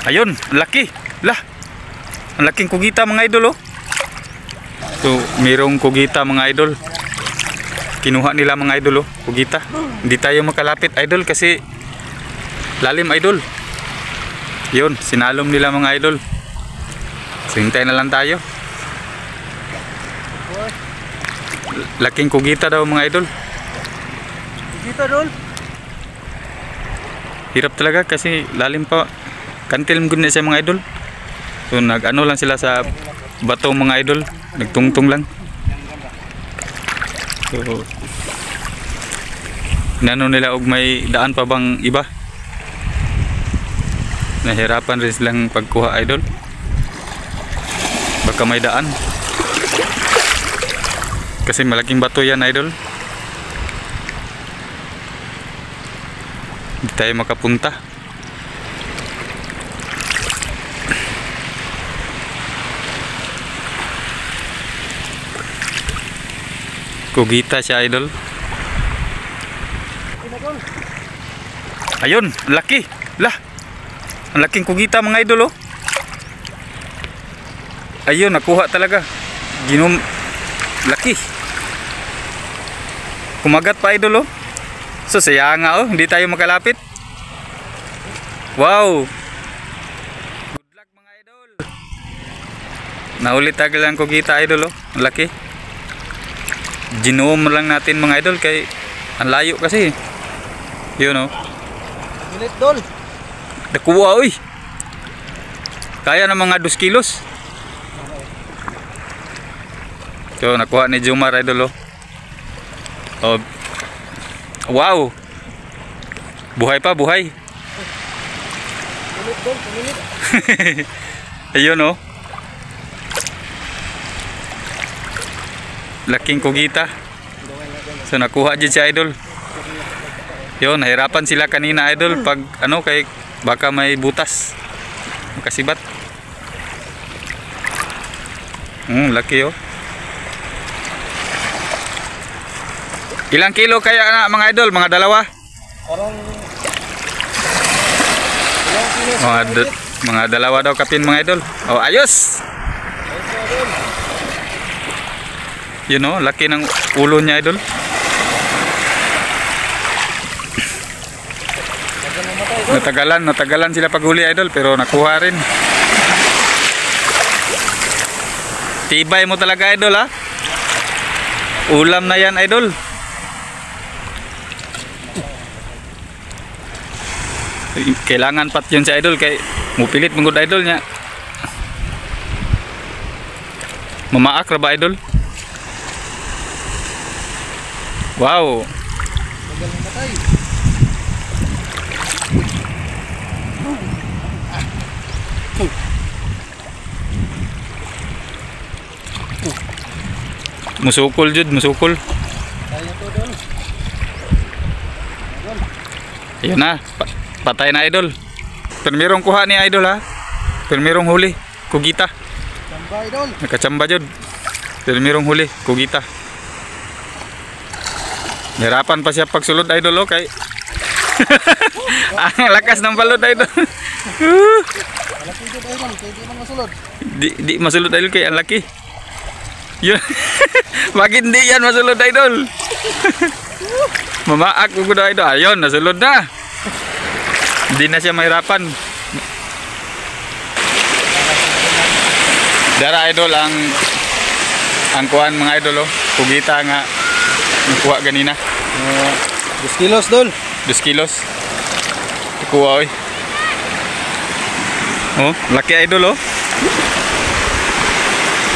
Ayun, laki. Lah. Ang laking kugita mga idol oh. So, mayroong kugita mga idol. Kinuha nila mga idol oh, kugita. Hindi tayo makalapit idol kasi lalim idol. Yun, sinalom nila mga idol. So, hintay na lang tayo. Laking kugita daw mga idol. Kugita dol. Hirap talaga kasi lalim pa. Kantil mo na siya mga idol. So nag-ano lang sila sa bato mga idol. Nagtungtong lang. So nano nila og may daan pa bang iba. Nahirapan rin silang pagkuha idol. Baka may daan. Kasi malaking bato yan idol. Hindi tayo makapunta. Kugita siya idol. Ayun, laki. Lah. Ang laking kugita mga idol oh. Ayun, nakuha talaga. Laki. Kumagat pa idol oh. So saya nga oh, hindi tayo makalapit. Wow. Good luck mga idol. Naulit agad lang kugita idol oh. Ang laki. Ginoom lang natin mga idol kay ang layo kasi. Yun oh. Ulit dol. Nakuha oy. Kaya ng mga 2 kilos. So nakuha ni Jomar idol oh. Oh. Wow. Buhay pa, buhay. Ulit dol, ulit. Ayun oh. Laking kugita. So nakuha dyan si idol. Yun, nahirapan sila kanina idol pag ano kay baka may butas. Makasibat. Laki oh. Ilang kilo kaya na mga idol? Mga dalawa? Parang mga dalawa daw kapin mga idol. Oh, ayos. You know, laki ng ulo niya idol. Natagalan sila paghuli idol pero nakuha rin. Tibay mo talaga idol ha. Ulam na yan idol. Kailangan pat yun si idol kay mupilit mong idol niya. Mamaak ra ba idol? Wow. Musukol jud, musukol. Ayun na, patay na idol. Permirong kuha ni idol ha. Permirong huli, kugita. Chamba idol. Nakachamba jud. Permirong huli, kugita. Hirapan pa siya pagsulod idol oh kay ang lakas ng balod idol. Laki jud idol, kay di man masulod. Di masulod idol kay ang laki. Yun. Bakit hindi yan masulod idol? Mamaak ko na idol. Ayun, nasulod na. Hindi na siya mahirapan. Dara idol ang kuhan mga idol oh. Kugita nga nakuha ganina. 2 kilos dol. 2 kilos. Nakuha oy. Oh, laki idol oh.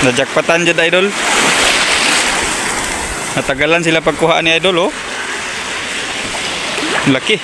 Najakpatan jud idol. Natagalan sila pagkuha ni idol oh. Laki.